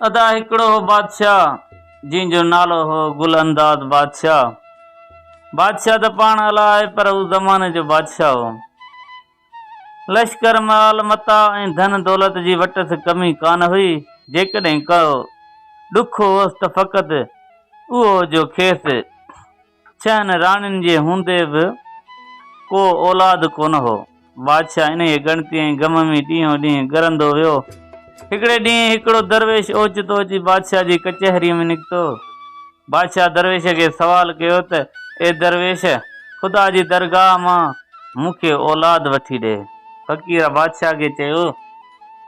अदा हिकिड़ो हो बादशाह जंहिंजो नालो हो गुल अंदाज बादशाह। बादशाह त पाण हलाए पर हू ज़माने जो बादशाह हो। लश्कर माल मता ऐं धन दौलत जी वटि कमी कान हुई। जेकॾहिं को ॾुख होसि त फ़क़ति उहो जो खेसि छहनि राणियुनि जे हूंदे बि को औलाद कोन हो। बादशाह इन गणती ऐं गम में ॾींहों ॾींहुं ॻरंदो वियो। हिकिड़े ॾींहुं हिकिड़ो दरवेश ओचितो अची बादशाह जी कचहरीअ में निकितो। बादशाह दरवेश खे सवाल कयो त ए दरवेश, ख़ुदा जी दरगाह मां मूंखे औलाद वठी ॾे। फ़क़ीर बादशाह खे चयो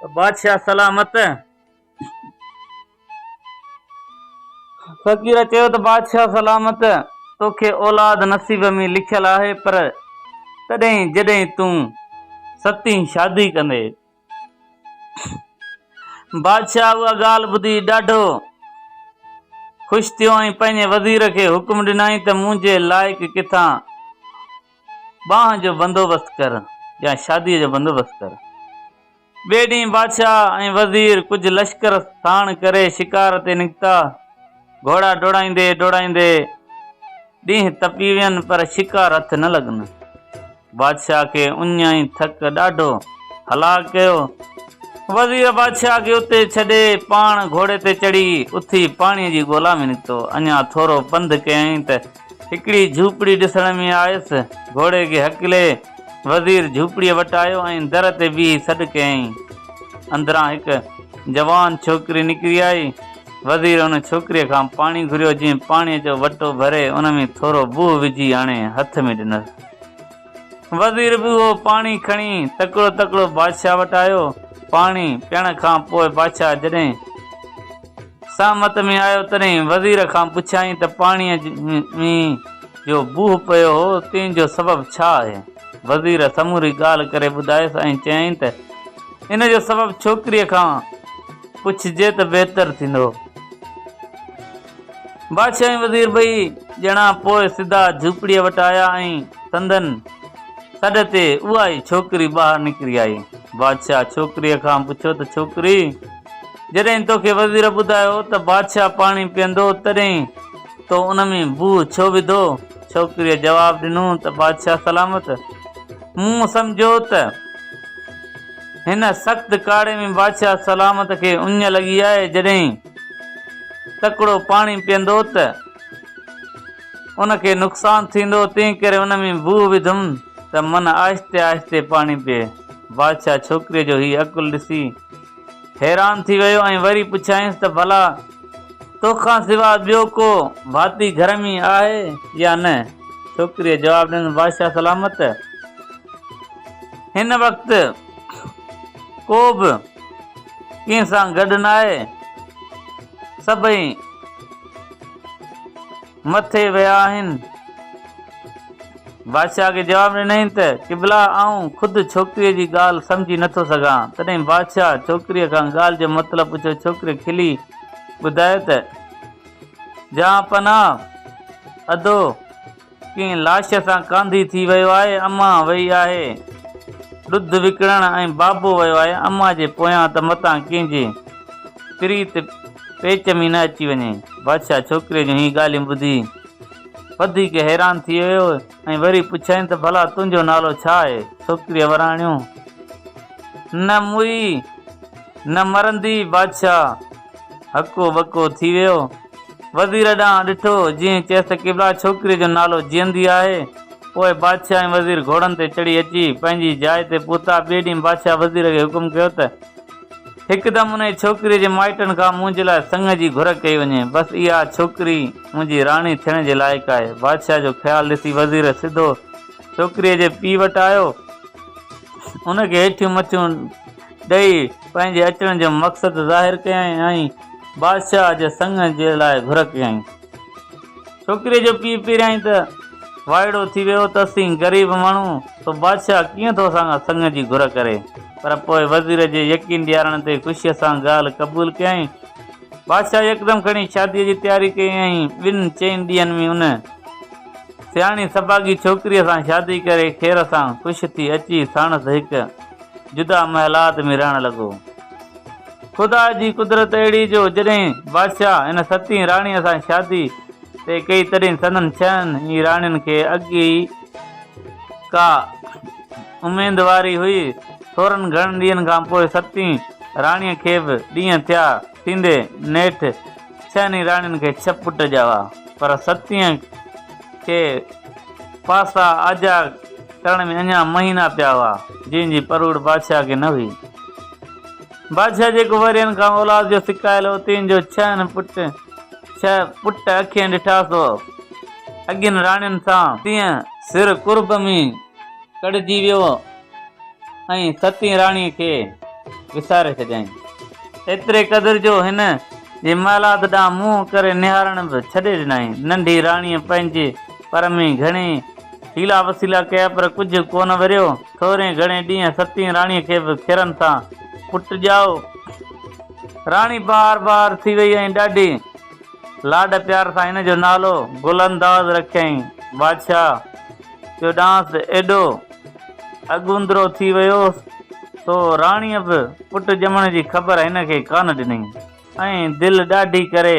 त बादशाह सलामत। फ़क़ीर चयो त बादशाह सलामत, तोखे औलाद नसीब में लिखियल आहे, पर तॾहिं जॾहिं तूं सतीं शादी कंदे। बादशाह उहा ॻाल्हि ॿुधी ॾाढो ख़ुशि थियो ऐं पंहिंजे वज़ीर खे हुकुम ॾिनई त मुंहिंजे लाइक़ किथां बांह जो बंदोबस्तु कर या शादीअ जो बंदोबस्तु कर। ॿिए ॾींहुं बादशाह ऐं वज़ीर कुझु लश्कर साण करे शिकार ते निकिता। घोड़ा डोड़ाईंदे डोड़ाईंदे ॾींहं तपी वियनि पर शिकार हथ न लॻनि। बादशाह खे उञ ऐं थक ॾाढो हलाक कयो। वज़ीर बादशाह खे उते छॾे पाण घोड़े ते चढ़ी उथी पाणीअ जी ॻोल्हा में निकितो। अञा थोरो पंधु कयईं त हिकिड़ी झूपड़ी ॾिसण में आयसि। घोड़े खे हकिले वज़ीर झूपड़ीअ वटि आयो ऐं दर ते बीही सॾु कयईं। अंदरां हिकु जवान छोकिरी निकिरी आई। वज़ीर उन छोकिरीअ खां पाणी घुरियो। जीअं पाणीअ जो वटो भरे उन में थोरो बूह विझी आणे हथ में ॾिनसि। वज़ीर बि उहो पाणी खणी तकिड़ो तकिड़ो बादशाह वटि आयो। पाणी पीअण खां पोइ बादशाह जॾहिं सहमत में आयो तॾहिं वज़ीर खां पुछियईं त पाणीअ में जो बूह पियो हो तंहिंजो सबबु छा आहे। वज़ीर समूरी ॻाल्हि करे ॿुधायसि ऐं चयईं त इन जो सबबु छोकिरीअ खां पुछिजे त बहितर थींदो। बादशाह ऐं वज़ीर ॿई ॼणा पोइ सिधा झूपड़ीअ वटि आया ऐं संदन सॾ ते उहा ई छोकिरी ॿाहिरि निकिरी आई। बादशाह छोकिरीअ खां पुछियो त छोकिरी, जॾहिं तोखे वज़ीर ॿुधायो त बादशाह पाणी पीअंदो तॾहिं तो उन में बूह छो विधो। छोकिरीअ जवाबु ॾिनो त बादशाह सलामत, मूं सम्झो त हिन सख़्त काड़े में बादशाह सलामत खे उञ लॻी आहे। जॾहिं तकिड़ो पाणी पीअंदो त उनखे नुक़सानु थींदो, तंहिं करे उन में बूह विधुमि त मन आहिस्ते आहिस्ते पाणी पीए। बादशाह छोकिरीअ जो हीउ अकुलु ॾिसी हैरान थी वियो ऐं वरी पुछाईंसि त भला तोखां सवाइ ॿियो को भाती घर में आहे या न। छोकिरीअ जवाबु ॾिनो बादशाह सलामत, हिन वक़्तु को बि कंहिं सां गॾु न आहे। सभई मथे विया आहिनि। बादशाह खे जवाबु ॾिनई त क़िबला आऊं ख़ुदि छोकिरीअ जी ॻाल्हि सम्झी नथो सघां। तॾहिं बादशाह छोकिरीअ खां ॻाल्हि जो मतिलबु पुछियो। छोकिरी खिली ॿुधायो त जहां पनाह अधो कंहिं लाश सां कांधी थी वियो आहे। अम्मा वई आहे ॾुध विकिणण ऐं बाबो वियो आहे अम्मा जे पोयां त मतां कंहिंजे प्रीत पेच में न अची वञे। बादशाह छोकिरीअ जूं हीअ ॻाल्हियूं ॿुधी वधीक हैरान थी वियो ऐं वरी पुछाईं त भला तुंहिंजो नालो छा आहे। छोकिरीअ वराणियो न मुई न मरंदी। बादशाह हको बको थी वियो। वज़ीर ॾांहुं ॾिठो जीअं चयसि क़िबला छोकिरीअ जो नालो जीअंदी आहे। पोइ बादशाह ऐं वज़ीर घोड़नि ते चढ़ी अची पंहिंजी जाइ ते पहुता। ॿिए ॾींहुं बादशाह वज़ीर खे हुकुम कयो त हिकदमि उन छोकिरीअ जे माइटनि खां मुंहिंजे लाइ संग जी घुर कई वञे। बसि इहा छोकिरी मुंहिंजी राणी थियण जे लाइक़ु आहे। बादशाह जो ख़्यालु ॾिसी वज़ीर सिधो छोकिरीअ जे पीउ वटि आयो। उनखे हेठियूं मथियूं ॾेई पंहिंजे अचण जो मक़सदु ज़ाहिरु कयईं ऐं बादशाह जे संग जे लाइ घुर कयईं। छोकिरीअ जो पीउ पहिरियां ई त वाइड़ो थी वियो त असीं ग़रीब माण्हू तो बादशाह कीअं थो असां संग जी घुर करे। पर पोइ वज़ीर जे यकीन ॾियारण ते ख़ुशीअ सां ॻाल्हि क़बूल कयईं। बादशाह यकदमि खणी शादीअ जी तयारी कई ऐं 2-4 ॾींहंनि में उन सियाणी सबागी छोकिरीअ सां शादी करे ख़ैर सां ख़ुशि थी अची साणसि हिकु जुदा महलात में रहण लॻो। ख़ुदा जी कुदरत अहिड़ी जो जॾहिं बादशाह हिन सतीं राणीअ सां शादी ते कई तॾहिं संदन छहनि ई राणियुनि खे अॻे ई का उमेदवारी हुई। थोरनि घणनि ॾींहंनि खां पोइ सतीं राणीअ खे बि ॾींहं थिया थींदे नेठि छहनि राणियुनि खे 6 पुट ॼावा, पर सतीअ खे पासा आजा करण में अञा महीना पिया हुआ, जंहिंजी परूड़ बादशाह खे न हुई। बादशाह जेको वरियनि खां औलाद जो सिकायल हो, तीन जो 6 पुट अखियूं ॾिठा सो अॻियुनि राणियुनि सां तीअं सिर कुर्ब में कढ़जी वियो ऐं सतीं राणीअ खे विसारे छॾियईं। एतिरे क़दुरु जो हिन जे महिलात ॾांहुं मुंहुं करे निहारण बि छॾे ॾिनई। नंढी राणीअ पंहिंजे पर में घणे हीला वसीला कया, पर कुझु कोन वरियो। थोरे घणे ॾींहं सतीं राणीअ खे बि खिरनि सां पुट ॼाओ। राणी बार बार थी वई ऐं ॾाढी लाड प्यार सां हिन जो नालो गुलंदाज़ रखियईं। बादशाह जो डांस एॾो अगुंदरो थी वियो तो राणीअ बि पुट ॼमण जी ख़बर हिन खे कान ॾिनई ऐं दिलि ॾाढी करे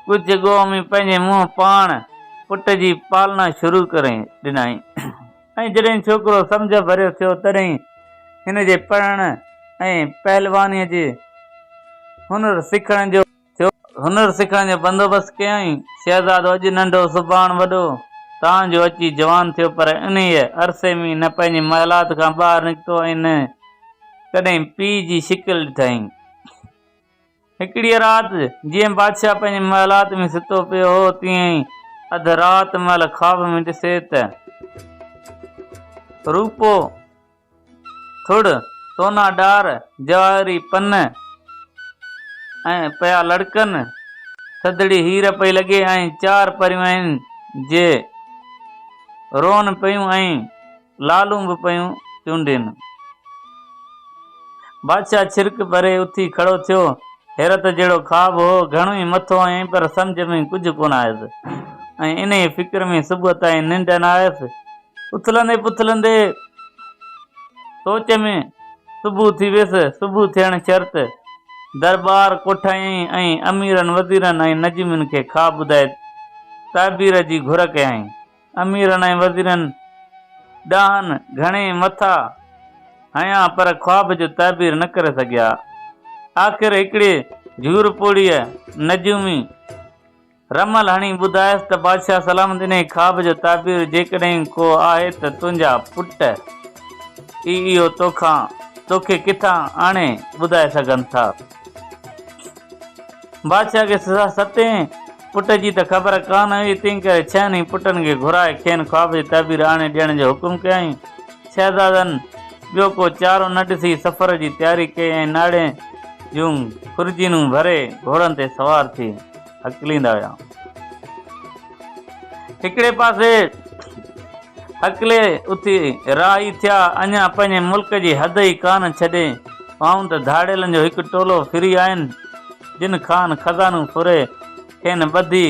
कुझु ॻोह में पंहिंजे मुंहुं पाण पुट जी पालना शुरू करे ॾिनई। ऐं जॾहिं छोकिरो सम्झ भरियो थियो तॾहिं हिन जे पढ़ण ऐं पहलवानीअ जे हुनर सिखण जो बंदोबस्तु कयईं। शहज़ादो अॼु नंढो सुभाणे वॾो तव्हांजो अची जवान थियो, पर इन अरसे में न पंहिंजी महिलात खां ॿाहिरि निकितो ऐं न कॾहिं पीउ जी शिकिल ॾिठईं। हिकिड़ी राति जीअं बादशाह पंहिंजी महिलात में सुतो पियो हो, तीअं ई अधु राति महिल ख़्वाब में ॾिसे त रूपो थुड़ सोना डार जवाहरी पन ऐं पिया लड़कनि, थदड़ी हीर पई लॻे ऐं 4 परियूं आहिनि जे रोन पियूं ऐं लालूं बि पियूं चूंडनि। बादशाह छिरक भरे उथी खड़ो थियो। हैरत जहिड़ो ख़्वाब हो, घणो ई मथो ऐं पर सम्झ में कुझु कोन आयुसि ऐं इन फिक्र में सुबुह ताईं निंड न आयुसि। उथलंदे पुथलंदे सोच में सुबुह थी वियसि। सुबुह थियण शर्त दरबार कोठायईं ऐं अमीरनि वज़ीरनि ऐं नजीमुनि खे ख़्वाब ॿुधाए ताबीर जी घुर कयईं। अमीरनि ऐं वज़ीरनि ॾाहनि घणे मथा हया, पर ख़्वाब जो ताबीर न करे सघिया। आख़िर हिकिड़े झूर पोड़ीअ नजूमी रमल हणी ॿुधायसि त बादशाह सलामत इन ख़्वाब जो ताबीर जेकॾहिं को आहे त तुंहिंजा पुट इहो तोखे किथां आणे ॿुधाए सघनि था। बादशाह खे 7 पुट जी त ख़बर कान हुई, तंहिं करे 6 पुटनि खे घुराए खेनि ख़्वाब जी ताबीर आणे ॾियण जो हुकुम कयईं। शहज़ादनि ॿियो को चारो न ॾिसी सफ़र जी तयारी कई ऐं नाड़े जूं खुर्जीनूं भरे घोड़नि ते सवार थी हकलींदा हुआ। हिकिड़े पासे हकले उथी राही थिया, अञा पंहिंजे मुल्क जी हद ई कान छॾे पाऊं त धाड़ेलनि जो हिकु टोलो फिरी आहिनि, जिन खान खज़ानू फुरे खेनि ॿधी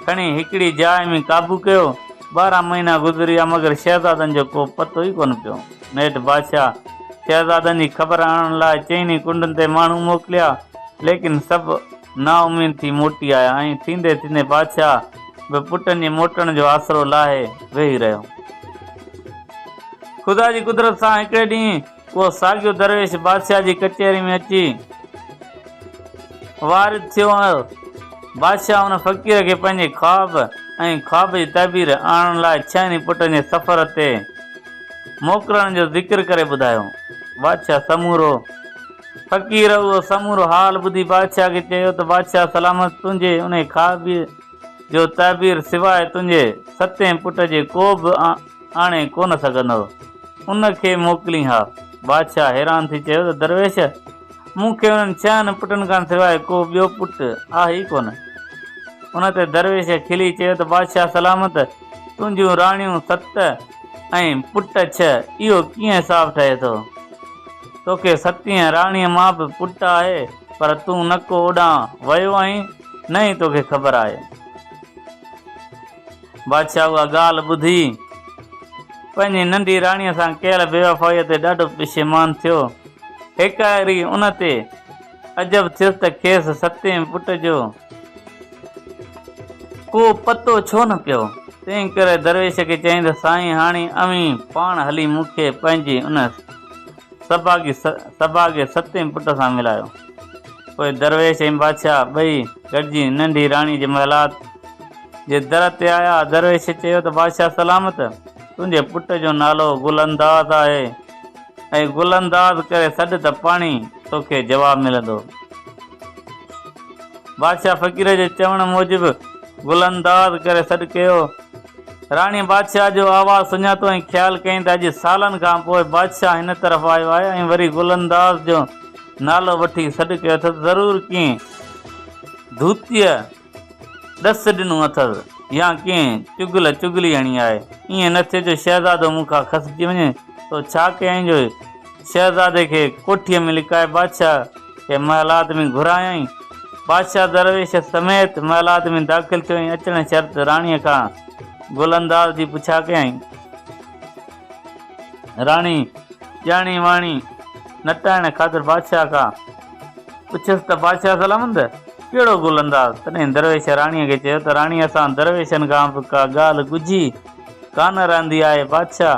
खणी हिकिड़ी जाइ में काबू कयो। 12 महीना गुज़री विया, मगर शहज़ादनि जो को पतो ई कोन पियो। नेठि बादशाह शहज़ादनि जी ख़बर आणण लाइ 4 कुंडनि ते माण्हू मोकिलिया, लेकिन सभु नाउमीद थी मोटी आया ऐं थींदे थींदे बादशाह बि पुटनि जे मोटण जो आसरो लाहे वेही रहियो। ख़ुदा जी कुदरत सां हिकिड़े ॾींहुं उहो साॻियो दरवेश बादशाह जी कचहरी में अची वारिद थियो। बादशाह हुन फ़क़ीर खे पंहिंजे ख़्वाब ऐं ख़्वाब जी ताबीर आणण लाइ 6 पुटनि जे सफ़र ते मोकिलण जो ज़िक्र करे ॿुधायो। बादशाह समूरो फ़क़ीर उहो समूरो हाल ॿुधी बादशाह खे चयो त बादशाह सलामत, तुंहिंजे उन ख़्वाब जो ताबीर सवाइ तुंहिंजे 7 पुट जे को बि आणे कोन सघंदो, उन खे मोकिली हा। बादशाह हैरान थी चयो त दरवेश, मूंखे उन्हनि 6 पुटनि खां सवाइ को ॿियो पुट आहे ई कोन। उन ते दरवेश खिली चयो त बादशाह सलामत, तुंहिंजूं राणियूं 7 ऐं पुट 6, इहो कीअं हिसाब ठहे थो? तोखे 7 राणीअ मां बि पुट आहे, पर तूं न को ओॾां वियो आहीं, न ई तोखे ख़बर आहे। बादशाह उहा ॻाल्हि ॿुधी पंहिंजी नंढी राणीअ सां कयल बेवफ़ाईअ ते ॾाढो पशेमान थियो। हिकड़ी उन ते अजब थियुसि त खेसि सतें पुट जो को पतो छो न पियो। तंहिं करे दरवेश खे चईं त साईं हाणे अवीं पाण हली मूंखे पंहिंजे उन सभा खे सतें पुट सां मिलायो। पोइ दरवेश ऐं बादशाह ॿई गॾिजी नंढी राणी जे महिलात जे दर ते आया। दरवेश चयो त बादशाह सलामत, तुंहिंजे पुट जो नालो गुलंदाज़ आहे ऐं गुलंदाज़ करे सॾ त पाणी तोखे जवाबु मिलंदो। बादशाह फ़क़ीर जे चवण मूजिबि गुलंदाज़ करे सॾ कयो। राणी बादशाह जो आवाज़ु सुञातो ऐं ख़्यालु कयईं त अॼु सालनि खां पोइ बादशाह हिन तरफ़ आयो आहे ऐं वरी गुलंदाज़ जो नालो वठी सॾ कयो अथसि। ज़रूरु कीअं धूतीअ ॾस ॾिनो अथसि या कीअं चुगली हणी आहे। ईअं न थिए जो शहज़ादो मूंखां खसिजी वञे तो छा कयईं जो शहज़ादे खे कोठीअ में लिकाए बादशाह खे महलात में घुरायईं। बादशाह दरवेश समेत महलात में दाख़िल थियो ऐं अचण शर्त राणीअ खां गुलंदाज़ जी पुछा कयईं। राणी ॼाणी वाणी नटाइण ख़ातिर बादशाह खां पुछियसि त बादशाह सलामत कहिड़ो गुलंदाज़। तॾहिं दरवेश राणीअ खे चयो त राणी असां दरवेशनि खां बि का ॻाल्हि ॻुझी कान रहंदी आहे। बादशाह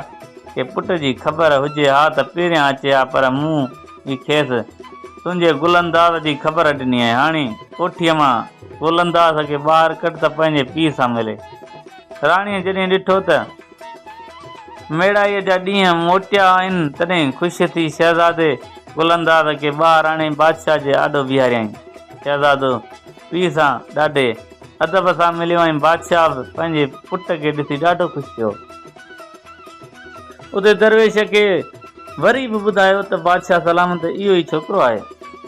खे पुट जी ख़बर हुजे हा त पहिरियां अचे हा, पर मूं ई खेसि तुंहिंजे गुलंदाज़ जी ख़बर ॾिनी आहे। हाणे कोठीअ मां गुलंदाज़ खे ॿाहिरि कढ त पंहिंजे पीउ सां मिले। राणीअ जॾहिं ॾिठो त मेड़ाईअ जा ॾींहं मोटिया आहिनि तॾहिं ख़ुशि थी शहज़ादे गुलंदाज़ खे ॿाहिरि आणे बादशाह जे आॾो बीहारियईं। शहज़ादो पीउ सां ॾाढे अदब सां मिलियो ऐं बादशाह बि पंहिंजे पुट खे ॾिसी ॾाढो ख़ुशि थियो। उते दरवेश खे वरी बि ॿुधायो त बादशाह सलामत इहो ई छोकिरो आहे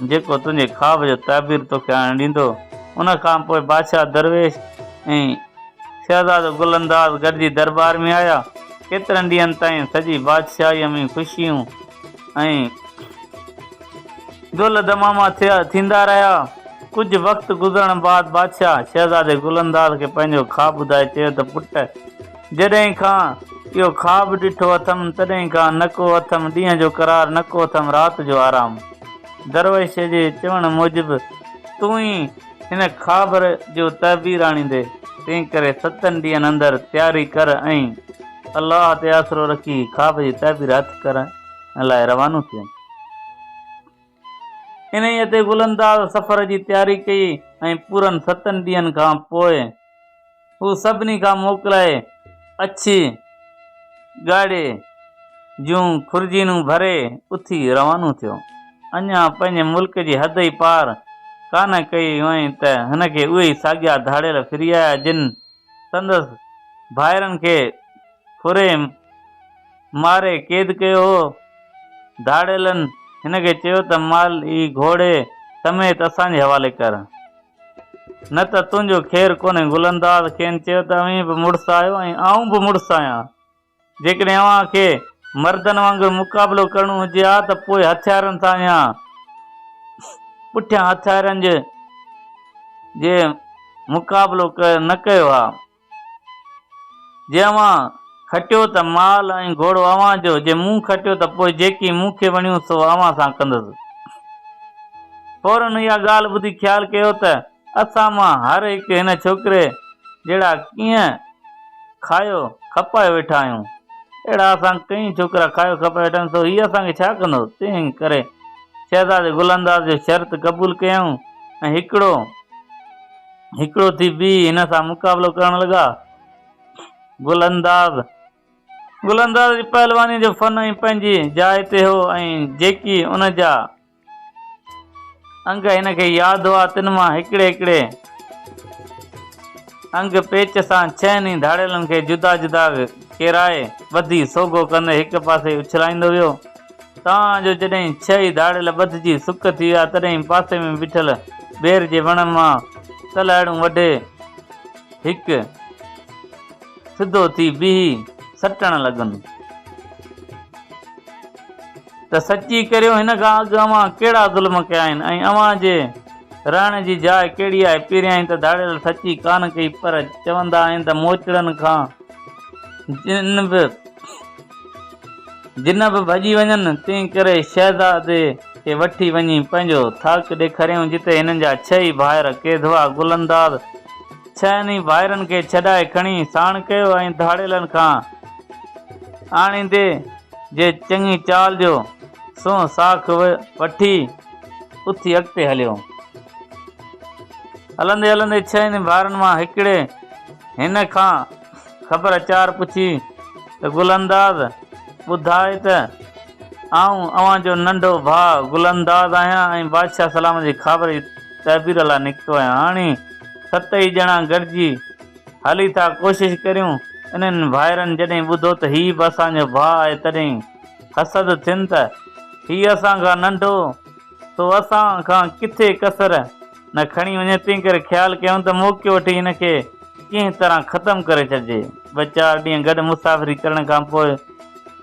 जेको तुंहिंजे ख़्वाब जो ताबीर तोखे हाणे ॾींदो। उन खां पोइ बादशाह दरवेश ऐं शहज़ादो गुलंदाज़ गॾिजी दरबार में आया। केतिरनि ॾींहंनि ताईं सॼी बादशाहीअ में ख़ुशियूं ऐं दुल दमामा थींदा रहिया। कुझु वक़्तु गुज़रण बाद बादशाह शहज़ादे गुलंदाज़ खे पंहिंजो ख़्वाबु ॿुधाए चयो त पुट जॾहिं खां इहो ख़्वाबु ॾिठो अथमि तॾहिं खां न को अथमि ॾींहं जो करार न को अथमि राति जो आराम। दरवेश जे चवण मूजिबि तूं ई हिन ख़्वाब जो तहबीर आणींदे, तंहिं करे 7 ॾींहंनि अंदरि तयारी कर ऐं अलाह ते आसरो रखी ख़्वाब जी तहबीर हथु करण लाइ रवानो थियो। इन्हीअ ते गुलंदाज़ सफ़र जी तयारी कई ऐं पूरनि 7 ॾींहंनि खां पोइ हू सभिनी खां मोकिलाए अछी ॻाढ़े जूं खुर्जीनूं भरे उथी रवानो थियो। अञा पंहिंजे मुल्क जी हद ई पार कान कई हुअईं त हिनखे उहे ई साॻिया धाड़ियल फिरी आया जिन संदसि भाइरनि खे खुरे मारे क़ैद कयो हो। धाड़ियलनि हिनखे चयो त माल ई घोड़े समेत असांजे हवाले कर, न त तुंहिंजो ख़ैरु कोन्हे। गुलंदाज़ खेनि चयो त अवीं बि मुड़ुसु आहियो ऐं आऊं बि मुड़ुसु आहियां। जेकॾहिं अव्हां खे मर्दनि वांगुरु मुक़ाबिलो करणो हुजे हा त पोइ हथियारनि सां या पुठियां हथियारनि जे मुक़ाबिलो न कयो हा। जे अव्हां खटियो त माल ऐं घोड़ो अव्हां जो, जे मूं खटियो त पोइ जेकी मूंखे वणियूं सो अव्हां सां कंदुसि। फौरन इहा ॻाल्हि ॿुधी ख़्यालु कयो त असां मां हर हिकु हिन छोकिरे जहिड़ा कीअं खायो खपाए वेठा आहियूं। अहिड़ा असां कई छोकिरा खायो खपाए वेठा आहियूं, सो हीअ असांखे छा कंदो। तंहिं करे शहज़ादे गुलंदाज़ जो शर्त क़बूल कयूं ऐं हिकिड़ो थी बि हिन सां मुक़ाबिलो करण लॻा। गुलंदाज़ जी पहलवानी जो फन ऐं पंहिंजी जाइ ते हो ऐं जेकी उन जा अंग हिनखे यादि हुआ तिन मां हिकिड़े अंग पेच सां 6 धाड़ियलनि खे जुदा जुदा केराए ॿधी सोगो कंदे हिकु पासे उछलाईंदो वियो। तव्हांजो जॾहिं 6 धाड़ियल ॿधिजी सुक थी विया तॾहिं पासे में बीठल ॿेर जे वण मां तलाइड़ूं वढे हिकु सिधो थी बीही सटण लॻनि त सची करियो हिन खां अॻु अव्हां कहिड़ा ज़ुल्म कया आहिनि ऐं अव्हां जे रहण जी जाइ कहिड़ी आहे। पहिरियां त धाड़ियल सची कान कई, पर चवंदा आहिनि त मोचड़नि खां जिन बि भॼी वञनि। तंहिं करे शहज़ादे खे वठी वञी पंहिंजो थक ॾेखारियऊं, जिते हिननि जा 6 भाइर केधवा गुलंदाज़ 6 भाइरनि खे छॾाए खणी साण कयो ऐं धाड़ेलनि खां आणींदे जे चङी चाल जो सो साख वठी उथी अॻिते हलियो। हलंदे हलंदे 6 भाइरनि मां हिकिड़े हिन खां ख़बरचार पुछी त गुलंदाज़ ॿुधाए त आऊं अव्हां जो नंढो भाउ गुलंदाज़ आहियां ऐं बादशाह सलाम जी ख़बर जी तहबीर लाइ निकितो आहियां। हाणे 7 ॼणा गॾिजी हली था कोशिशि करियूं। इन्हनि भाइरनि जॾहिं ॿुधो त हीउ बि असांजो भाउ आहे तॾहिं हसद थियनि त हीउ असांखां नंढो तो असां खां किथे कसर न खणी वञे, तंहिं करे ख़्यालु कयूं त मौक़ो वठी हिन खे कंहिं तरह ख़तमु करे छॾिजे। ॿ 4 ॾींहं गॾु मुसाफ़िरी करण खां पोइ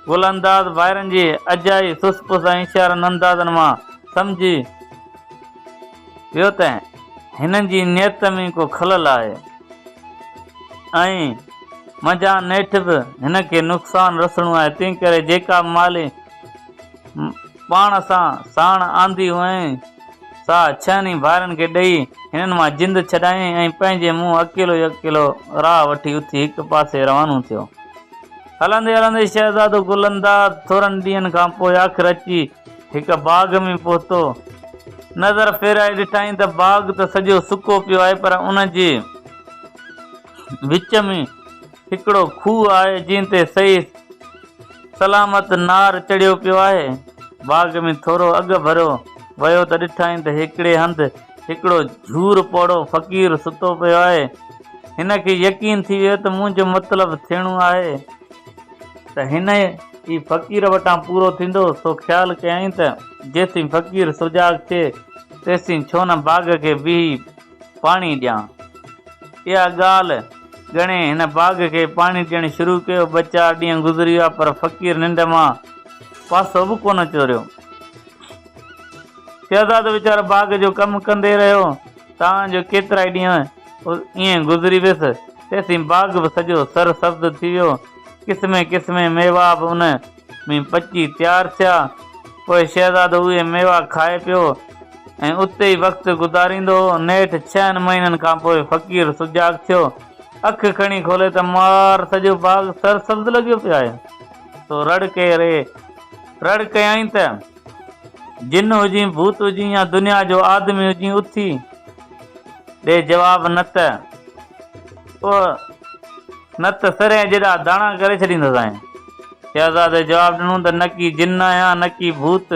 गुलंदाज़ भाइरनि जी अजाई सुसपुस ऐं इशारनि अंदाज़नि मां सम्झी वियो त हिननि जी नियत में को खलल आहे ऐं मजा नेठि बि हिन खे नुक़सानु रसणो आहे। तंहिं करे जेका माली पाण सां साण आंदी हुअईं सा 6 भाइरनि खे ॾेई हिननि मां जिंद छॾायईं ऐं पंहिंजे मुंहुं अकेलो ई अकेलो राह वठी उथी हिकु पासे रवानो थियो। हलंदे हलंदे शहज़ादो गुलंदाज़ थोरनि ॾींहंनि खां पोइ आख़िर अची हिकु बाग़ में पहुतो। नज़र फेराए ॾिठाई त बाग़ त सॼो सुको पियो आहे, पर उन जे विच में हिकिड़ो खूह आहे जंहिं ते सही सलामत नार चढ़ियो पियो आहे। बाग़ में थोरो अॻु भरियो वियो त ॾिठाई त हिकिड़े हंधि हिकिड़ो झूर पोड़ो फ़क़ीर सुतो पियो आहे। हिन खे यकीन थी वियो त मुंहिंजो मतिलबु थियणो आहे त हिन ई फ़क़ीर वटां पूरो थींदो। सो ख़्यालु कयईं त जेसीं फ़क़ीर सुजाग थिए तेसीं छो न बाग़ खे बीही पाणी ॾियां। इहा ॻाल्हि ॻणे हिन बाग़ खे पाणी ॾियणु शुरू कयो। 2 4 ॾींहं गुज़री विया पर फ़क़ीर निंड मां पासो बि कोन अचो रहियो। शहज़ादो वीचारो बाग़ जो कमु कंदे रहियो। तव्हांजो केतिरा ई ॾींहं ईअं गुज़री वियुसि, तेसीं बाग़ बि सॼो सरसब्ज़ थी वियो। क़िस्मे क़िस्मे मेवा बि उन में पची तयारु थिया। पोइ शहज़ादो उहे मेवा खाए पियो ऐं उते ई वक़्तु गुज़ारींदो हो। नेठि 6 महीननि खां पोइ फ़क़ीर सुजाग थियो। अखि खणी खोले त मार सॼो बाग़ सरसब्ज़ लॻियो पियो आहे। तो रड़ कयईं त जिन हुजी, भूत हुजी या दुनिया जो आदमी हुजी, उथी ॾे जवाब, न त सरे जेॾा दाणा करे छॾींदुसि। आहियां शहज़ादे जवाबु ॾिनो त न की जिन आहियां न की भूत,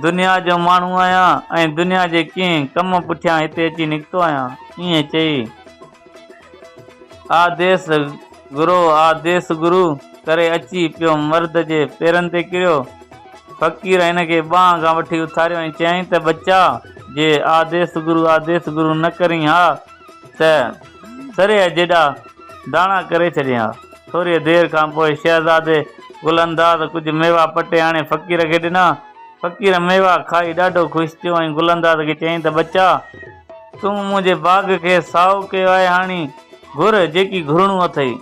दुनिया जो माण्हू आहियां ऐं दुनिया जे कंहिं कम पुठियां हिते अची निकितो आहियां। ईअं चई आदेस गुरु करे अची पियो मर्द जे पेरनि ते किरियो। फ़क़ीर हिन खे बांह खां वठी उथारियो ऐं चयईं त बच्चा, जे आदेस गुरु न करी हा त सरे जेॾा दाणा करे छॾियां। थोरी देरि खां पोइ शहज़ादे गुलंदाज़ कुझु मेवा पटे आणे फ़क़ीर खे ॾिना। फ़क़ीर मेवा खाई ॾाढो ख़ुशि थियो ऐं गुलंदाज़ खे चयईं त बच्चा, तूं मुंहिंजे बाग़ खे साओ कयो आहे, हाणे घुर जेकी घुरणो अथई।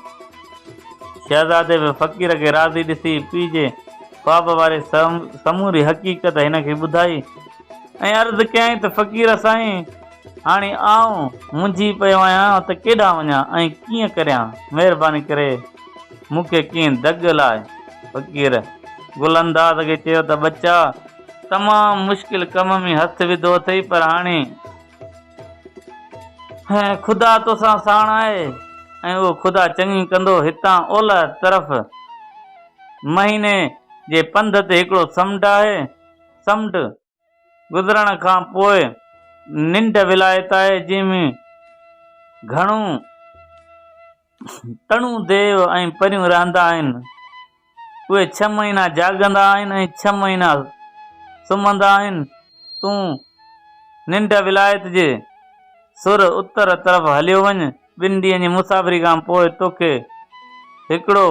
शहज़ादे बि फ़क़ीर खे राज़ी ॾिसी पीउ जे ख्वाब वारे समूरी हक़ीक़त हिन खे ॿुधाई ऐं अर्ज़ु कयईं त फ़क़ीर साईं, हाणे आऊं मुंझी पियो आहियां त केॾां वञां ऐं कीअं करियां। महिरबानी करे मूंखे कीअं दग लाइ। फ़क़ीर गुलंदाज़ खे चयो त बच्चा, तमामु मुश्किल कम में हथु विधो अथई, पर हाणे ख़ुदा तोसां साण आहे ऐं उहो ख़ुदा चङी कंदो। हितां ओलह तरफ़ महीने जे पंध ते हिकिड़ो समुंड आहे। समुंड गुज़रण खां पोइ निंड विलायत आहे, जंहिंमें घणो तणु देव ऐं परियूं रहंदा आहिनि। उहे 6 महीना जाॻंदा आहिनि ऐं 6 महीना सुम्हंदा आहिनि। तूं निंड विलायत जे सुर उत्तर तरफ़ हलियो वञ। 2 ॾींहं जी मुसाफ़िरी खां पोइ तोखे हिकिड़ो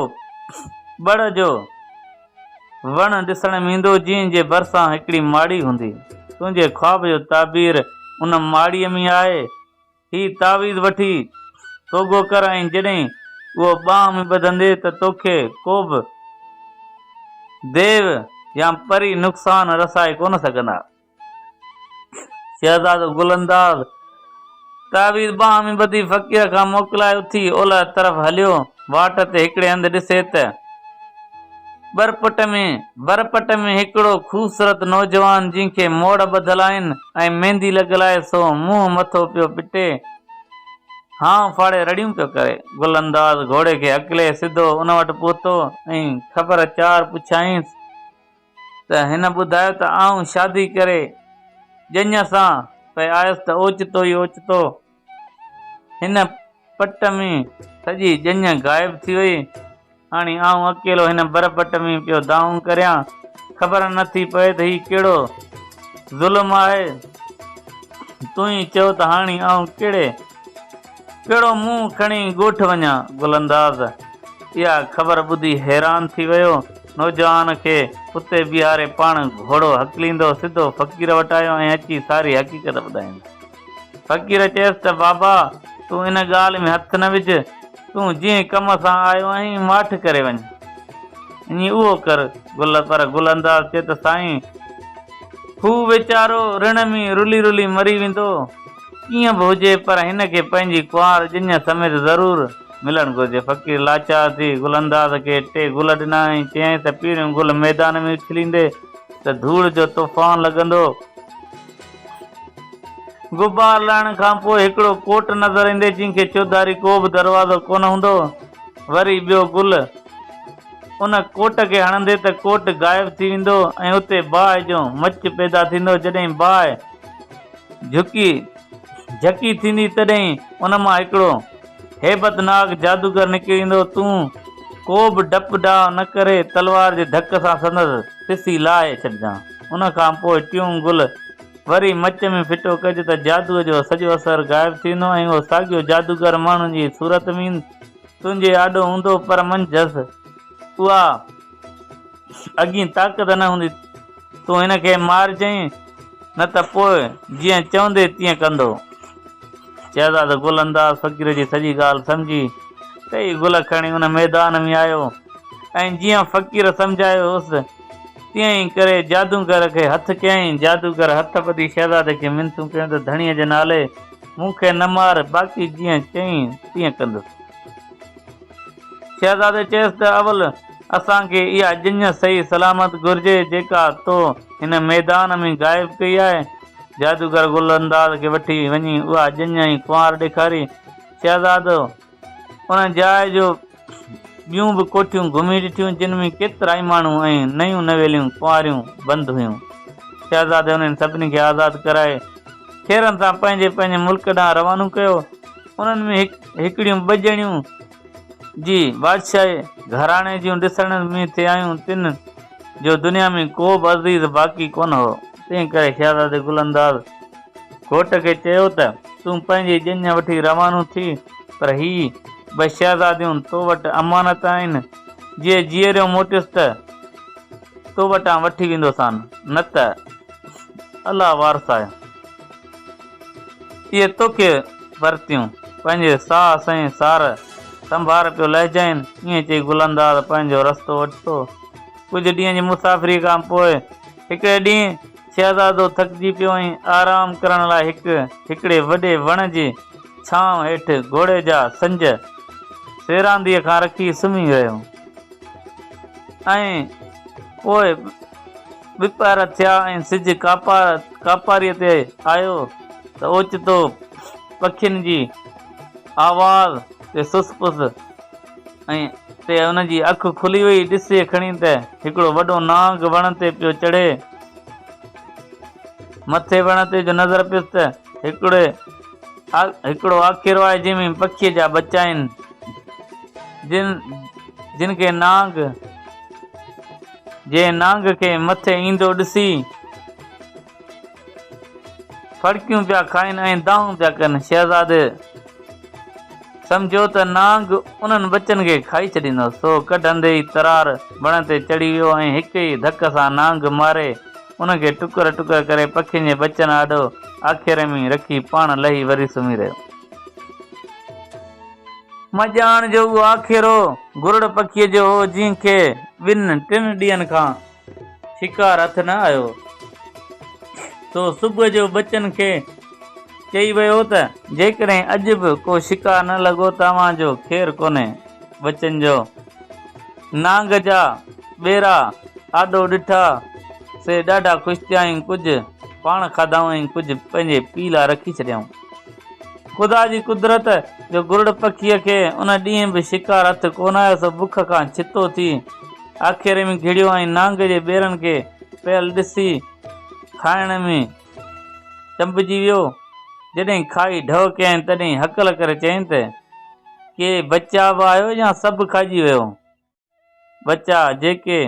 बड़ जो वण ॾिसण में ईंदो, जंहिं जे भरिसां हिकिड़ी माड़ी हूंदी। तुंहिंजे ख्वाब जो ताबीर उन माड़ीअ में आहे। ही तावीज़ वठी सोगो कर ऐं जॾहिं उहो बांह में ॿधंदे त तोखे को बि देव या परी नुक़सान रसाए कोन सघंदा। शहज़ादो गुलंदाज़ तावीज़ बाह में ॿधी फ़क़ीर खां मोकिलाए उथी ओलह तरफ़ हलियो। वाट ते हिकिड़े हंधि ॾिसे त बरपट में हिकिड़ो ख़ूबसूरत नौजवान जंहिंखे मोड़ ॿधल आहिनि ऐं मेहंदी लॻल आहे सो मुंहुं मथो पियो पिटे, हां फाड़े रड़ियूं पियो करे। गुलंदाज़ घोड़े खे अकिले सिधो उन वटि पहुतो ऐं ख़बर चार पुछाईंसि त हिन ॿुधायो त आऊं शादी करे ॼञ सां पे आयुसि त ओचितो ई ओचितो हिन पट में सॼी ॼञ गाइब थी वई। हाणे आऊं अकेलो हिन बरपट में पियो दाऊं करियां, ख़बर नथी पए त हीउ कहिड़ो ज़ुल्म आहे। तूं ई चओ त हाणे आऊं कहिड़ो मुंहुं खणी ॻोठ वञा। गुलंदाज़ इहा ख़बर ॿुधी हैरान थी वियो। नौजवान खे उते बीहारे पाण घोड़ो हकलींदो सिधो फ़क़ीर वटि आयो ऐं अची सारी हक़ीक़त ॿुधाईंदो। फ़क़ीर चयसि त बाबा तूं इन ॻाल्हि में हथु न विझ, तूं जीअं कम सां आयो आहीं माठि करे वञ, ईअं उहो कर। पर गुलंदाज़ चए त साईं हू वीचारो ऋण में रुली रुली मरी वेंदो, कीअं बि हुजे पर हिन खे पंहिंजी कुंवार ॼञ समेत ज़रूरु मिलणु घुरिजे। फ़क़ीर लाचार थी गुलंदाज़ खे 2 गुल ॾिना ऐं चयईं त पहिरियों गुल मैदान में उछलींदे त धूड़ जो तूफ़ान लॻंदो, गुबार लहण खां पोइ हिकिड़ो कोट नज़र ईंदे जंहिंखे चौधारी को बि दरवाज़ो कोन हूंदो, वरी ॿियो गुल उन कोट खे हणंदे त कोट गाइब थी वेंदो ऐं उते बाहि जो मच पैदा थींदो। जॾहिं बाहि झकी थींदी तॾहिं उन मां हिकिड़ो हेबतनाक जादूगर निकिरी ईंदो। तूं को बि डप डाह न करे तलवार जे धक सां संदसि पिसी लाहे छॾिजांइ। उन खां पोइ 2 गुल वरी मच में फिटो कजे त जादूअ जो सॼो असरु गाइब थींदो ऐं उहो साॻियो जादूगर माण्हुनि जी सूरत में तुंहिंजे आॾो हूंदो, पर मंझसि उहा अॻी ताक़त न हूंदी। तूं हिन खे मारिजांइ न त पोइ जीअं चवंदे तीअं कंदो। शहज़ादो गुलंदाज़ फ़क़ीर जी सॼी ॻाल्हि सम्झी 2 गुल खणी उन मैदान में आयो ऐं जीअं फ़क़ीर सम्झायो हुअसि तीअं ई करे जादूगर खे हथु कयईं। जादूगर हथ ॿधी शहज़ादे खे मिनतूं कयूं त धणीअ जे नाले मूंखे न मार, बाक़ी जीअं चईं तीअं कंदुसि। शहज़ादे चयसि त अवल असांखे इहा ॼञ सही सलामत घुरिजे जेका तो हिन मैदान में गाइब कई आहे। जादूगर गुलंदाज़ खे वठी वञी उहा ॼञ ऐं कुंवार ॾेखारी। शहज़ादो उन जाइ जो ॿियूं बि कोठियूं घुमी ॾिठियूं जिन में केतिरा ई माण्हू ऐं नयूं नवेलियूं कुंवारियूं बंद हुयूं। शहज़ादे उन्हनि सभिनी खे आज़ादु कराए खेरनि सां पंहिंजे पंहिंजे मुल्क ॾांहुं रवानो कयो। उन्हनि में हिकिड़ियूं 2 ॼणियूं जी बादशाही घराणे जूं ॾिसण में थिए आयूं, तिन जो दुनिया में को बि अज़ीज़ बाक़ी कोन हो। तंहिं करे शहज़ादे गुलंदाज़ घोट खे चयो त तूं पंहिंजी ॼञ वठी रवानो थी, पर ही 2 शहज़ादियूं तो वटि अमानत आहिनि, जीअं जीअरियो मोटियसि त तो वटां वठी वेंदोसांन, न त अलाह वारस आहे। इहे तोखे वरतियूं पंहिंजे साह ऐं सार संभार पियो लहिजाइनि। ईअं चई गुलंदाज़ पंहिंजो रस्तो वठितो। कुझु ॾींहं जी मुसाफ़िरी खां पोइ हिकिड़े ॾींहुं शहज़ादो थकिजी पियो ऐं आराम करण लाइ हिकिड़े वॾे वण जी छांव हेठि घोड़े जा संज सेरांदीअ खां रखी सुम्ही रहियो ऐं पोइ ॿिपर थिया ऐं सिज कापारीअ ते आयो त ओचितो पखियुनि जी आवाज़ ते सुसपुस ऐं ते उनजी अखि खुली वई। ॾिसे खणी त हिकिड़ो वॾो नांग वण ते पियो चढ़े। मथे वण ते जो नज़र पियुसि त हिकिड़ो आखिरो आहे जंहिंमें पखीअ जा बच्चा आहिनि, जिन खे नांग खे मथे ईंदो ॾिसी फड़कियूं पिया खाइनि ऐं दाहूं पिया कनि। शहज़ादे सम्झो त नांग उन्हनि बचनि खे खाई छॾींदो, सो कढंदे ई तरार वण ते चढ़ी वियो ऐं हिक ई धक सां नांग मारे उनखे टुकर टुकर करे पखियुनि जे बचनि आॾो आखेरे में रखी पाण लही वरी सुम्ही रहियो। मॼाण जो उहो आखेरो गुरड़ पखीअ जो हो जंहिंखे 2-3 ॾींहंनि खां शिकार हथ न आयो। तो सुबुह जो बच्चन खे चई वियो त जेकॾहिं अॼु बि को शिकार न लॻो तव्हांजो ख़ैर कोन्हे। बच्चन जो नांग जा ॿेरा आॾो ॾिठा से ॾाढा ख़ुशि थिया ऐं कुझु पाण खाधऊं ऐं कुझु पंहिंजे पीउ लाइ रखी छॾियऊं। ख़ुदा जी कुदरत जो गुरड़ पखीअ खे उन ॾींहुं बि शिकार हथ कोन आयो। सो बुख खां छितो थी आख़िर में घिड़ियो ऐं नांग जे ॿेरनि खे पियल ॾिसी खाइण में चंबिजी वियो। जॾहिं खाई ढव कयईं तॾहिं हकल करे चयईं त के बचा बि आयो या सभु खाइजी वियो। बचा जेके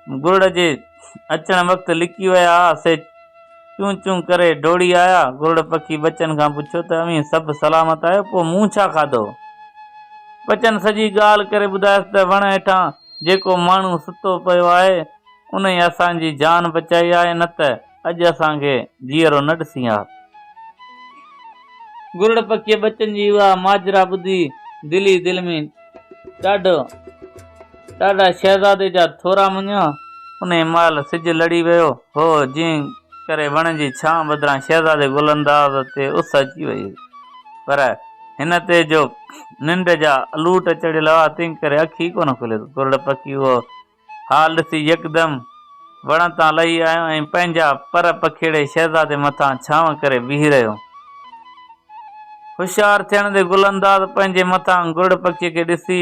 गुरड़ जे अचण वक़्तु लिकी विया हुआ से चूं चूं करे डोड़ी आया। गुरड़ पखी बच्चन खां पुछियो त अमी सभु सलामत आहियो, पोइ मूं छा खाधो? बच्चन सॼी ॻाल्हि करे ॿुधायसि त वण हेठां जेको माण्हू सुतो पियो आहे उन ई असांजी जान बचाई आहे, न त अॼु असांखे जीअरो न ॾिसी हा। गुरड़ पखीअ बच्चन जी उहा माजरा ॿुधी दिली दिलि में ॾाढा शहज़ादे जा थोरा मञिया। उन महिल सिजु लड़ी वियो हो, जीअं करे वण जी छां बदिरां शहज़ादे गुलंदाज़ ते उस अची वई। पर हिन ते जो निंड जा अलूट चढ़ियल हुआ तंहिं करे अखी कोन खुलियो। गुरड़ पखी उहो हाल ॾिसी यकदमि वण तां लही आयो ऐं पंहिंजा पर पखेड़े शहज़ादे मथां छांव करे बीही रहियो। होशियार थियण ते गुलंदाज़ पंहिंजे मथां गुरड़ पखीअ खे ॾिसी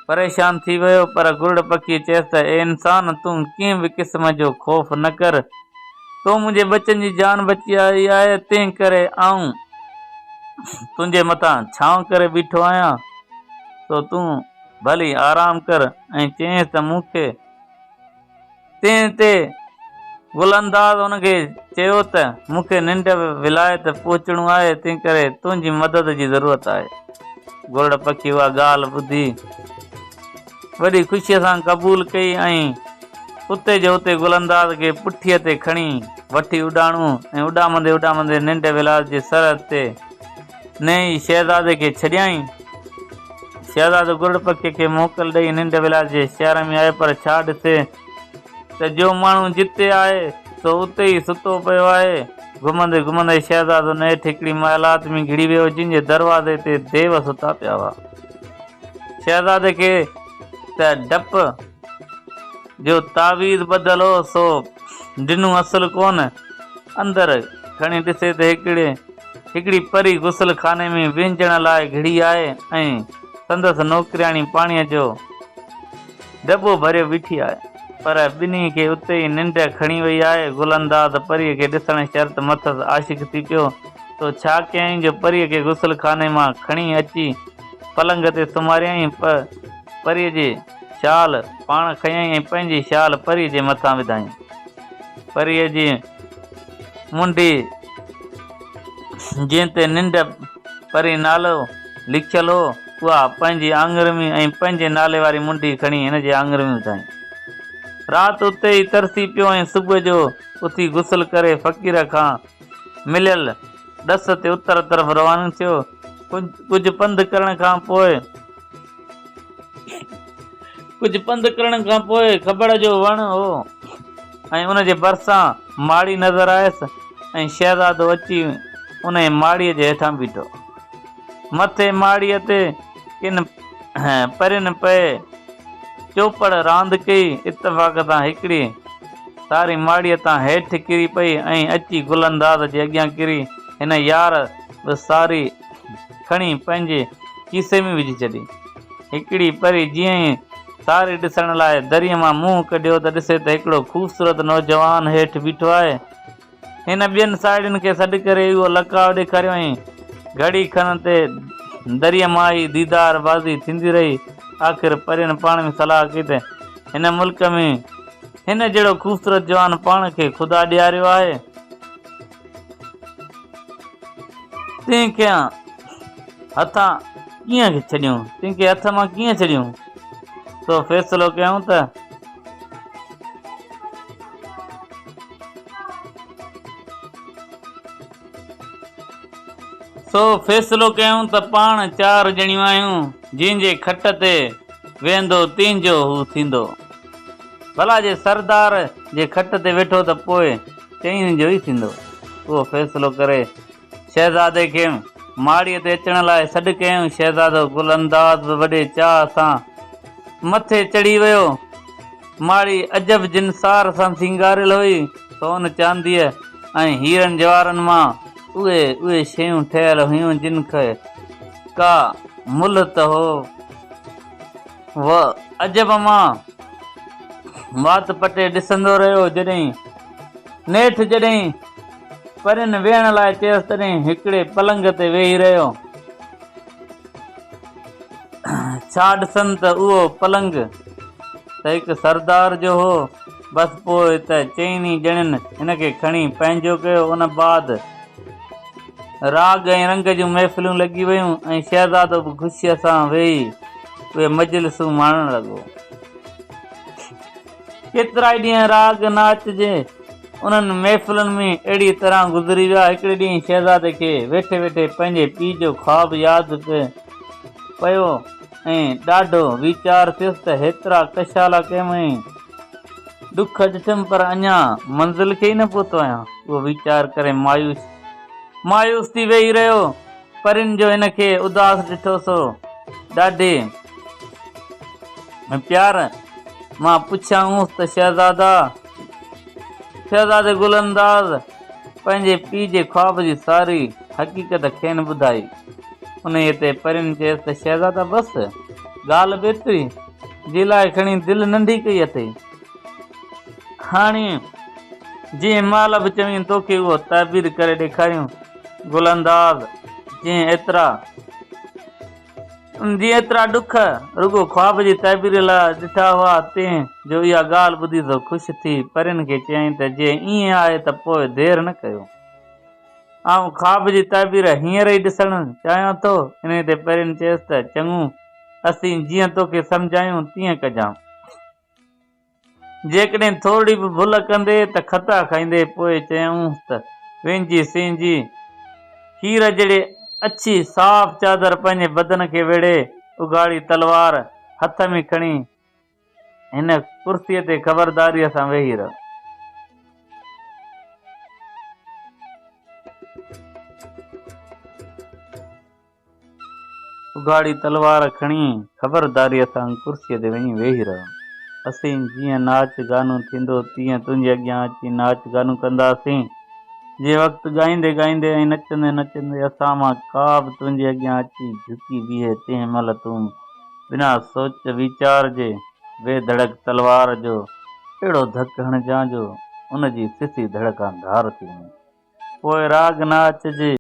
परेशान थी वियो। पर गुरड़ पखी चयसि त ए इंसान, तूं कंहिं बि क़िस्म जो ख़ौफ़ न कर। तो मुंहिंजे बच्चन जी जान बचाई आहे, तंहिं करे आऊं तुंहिंजे मथां छांव करे बीठो आहियां। तो तूं भली आराम कर। ऐं चयईंसि त मूंखे तंहिं ते गुलंदाज़ हुनखे चयो त मूंखे निंड विलायत पहुचणो आहे, तंहिं करे तुंहिंजी मदद जी ज़रूरत आहे। गुरड़ पखी उहा ॻाल्हि ॿुधी वॾी ख़ुशीअ सां क़बूल कई ऐं उते जो उते गुलंदाज़ खे पुठीअ ते खणी वठी उॾाणूं ऐं उॾामंदे उॾामंदे निंड विलास जे सरहद ते नई शहज़ादे खे छॾियईं। शहज़ादो गुरड़ पखीअ खे मोकल ॾेई निंड विलास जे शहर में आयो। पर छा ॾिसे त जो माण्हू जिते आहे सो उते ई सुतो पियो आहे। घुमंदे घुमंदे शहज़ादो नेठि हिकिड़ी महिलात में घिड़ी वियो जंहिंजे दरवाज़े ते देव सुता पिया हुआ। शहज़ादे खे त डप जो तावीज़ ॿधल हो सो ॾिनू असुल कोन। अंदरि खणी ॾिसे त हिकिड़ी परी गुसल खाने में विंझण लाइ घिड़ी आहे ऐं संदसि नौकिरियाणी पाणीअ जो दॿो भरियो बीठी आहे। पर ॿिन्ही खे उते ई निंड खणी वई आहे। गुलंदाज़ परीअ खे ॾिसण शर्त मथसि आशिक़ थी पियो। तो छा कयईं जो परीअ खे गुसल खाने मां खणी अची पलंग ते सुम्हारियईं। परीअ जी शाल पाण खयईं ऐं पंहिंजी शाल परीअ जे मथां विधाईं। परीअ जी मुंडी जंहिं ते निंड परी नालो लिखियल हो उहा पंहिंजी आङुरि में ऐं पंहिंजे नाले वारी मुंडी खणी हिन जे आङुरि में विधाईं। राति उते ई तरसी पियो ऐं सुबुह जो उथी गुसल करे फ़क़ीर खां मिलियल ॾस ते उत्तर तरफ़ रवानो थियो। कुझु पंधु करण खां पोइ खबड़ जो वण हो ऐं उन जे भरिसां माड़ी नज़र आयसि ऐं शहज़ादो अची उन माड़ीअ जे हेठां बीठो। मथे माड़ीअ ते किन परियुनि पए चौपड़ रांदि कई। इतफ़ाक़ सां हिकिड़ी सारी माड़ीअ तां हेठि किरी पई ऐं अची गुलंदाज़ जे अॻियां किरी। हिन यार बि सारी खणी पंहिंजे खीसे में विझी छॾी। हिकिड़ी परी जीअं ई सारी ॾिसण लाइ दरीअ मां मुंहुं कढियो त ॾिसे त हिकिड़ो ख़ूबसूरत नौजवान हेठि बीठो आहे। हिन ॿियनि साहेड़ियुनि खे सॾु करे इहो लकाव ॾेखारियो ऐं घड़ी खण ते दरीअ मां ई दीदार बाज़ी थींदी रही। आख़िर परियुनि पाण में सलाह कई त हिन मुल्क में हिन जहिड़ो ख़ूबसूरत जवान पाण खे ख़ुदा ॾियारियो आहे, तंहिंखे हथ मां कीअं छॾियूं। तो फ़ैसिलो कयूं त पाण 4 ॼणियूं आहियूं। जंहिंजे खट ते वेंदो तंहिंजो हू थींदो। भला जे सरदार जे खट ते वेठो त पोइ चईं जो ई थींदो। उहो फ़ैसिलो करे शहज़ादे खे माड़ीअ ते अचण लाइ सॾु कयऊं। शहज़ादो गुलंदाज़ बि वॾे चाह सां मथे चढ़ी वियो। माड़ी अजब जिनसार सां सिंगारियल हुई। सोन चांदीअ ऐं हीरनि जवाहरनि मां उहे शयूं ठहियल हुयूं जिन खे का मुल्ह त हो। अजब मां वात पटे ॾिसंदो रहियो। जॾहिं परिन वेहण लाइ चयसि तॾहिं हिकिड़े पलंग ते वेही रहियो। छा ॾिसनि त उहो पलंग त हिकु सरदार जो हो। बसि पोइ त चइनी ॼणनि हिनखे खणी पंहिंजो कयो। उन बाद राग ऐं रंग जूं महफ़िलूं लॻी वयूं ऐं शहज़ादो बि ख़ुशीअ सां वेही उहे मजलिसूं माणण लॻो। केतिरा ई ॾींहं राग नाच जे उन्हनि महफ़िलुनि में अहिड़ी तरह गुज़री विया। हिकिड़े ॾींहुं शहज़ादे खे वेठे वेठे पंहिंजे पीउ जो ख़्वाबु यादि पियो ऐं ॾाढो वीचार थियुसि त हेतिरा कशाला कयमि, ॾुख ॾिठमि पर अञा मंज़िल खे ई न पहुतो आहियां। उहो वीचार करे मायूस थी वेही रहियो। परिन जो हिनखे उदास ॾिठो सो ॾाढे प्यार मां पुछियाऊंसि त शहज़ादे गुलंदाज़ पंहिंजे पीउ जे ख़्वाब जी सारी हक़ीक़त खेनि ॿुधाई। उन ते परिन चयसि त शहज़ादा बसि ॻाल्हि बि एतिरी जे लाइ खणी दिलि नंढी कई अथई। हाणे जीअं माल बि चवीं तोखे उहो ताबीर करे ॾेखारियूं। गुलंदाज़ जीअं एतिरा ॾुख रुगो ख़्वाब जी ताबीर लाइ ॾिठा हुआ तंहिं जो इहा ॻाल्हि ॿुधी सो ख़ुशि थी परिन खे चयईं त जे ईअं आहे त पोइ देरि न कयो। आउं ख़्वाब जी ताबीर हींअर ई ॾिसणु चाहियां थो। इन ते परिन चयसि त चङो, असीं जीअं तोखे सम्झायूं तीअं कजांइ। जेकॾहिं थोरी बि भुल कंदे त खता खाईंदे। पोइ चयऊंसि त वेंझी सिंहिंजी हीर जहिड़े अछी साफ़ चादर पंहिंजे बदन खे वेड़े उघाड़ी तलवार हथ में खणी हिन कुर्सीअ ते ख़बरदारीअ सां वेही रह। उघाड़ी तलवार खणी ख़बरदारीअ सां कुर्सीअ ते वञी वेही रह। असीं जीअं नाच गानो थींदो तीअं तुंहिंजे अॻियां अची नाच गानो कंदासीं। जे वक़्तु ॻाईंदे ॻाईंदे ऐं नचंदे नचंदे असां मां का बि तुंहिंजे अॻियां अची झुकी बीहे तंहिं महिल तूं बिना सोच वीचार जे बेधड़क तलवार जो अहिड़ो धकु हणजां जो उन जी सिसी धड़कां धार थी वञे। पोइ राग नाच जे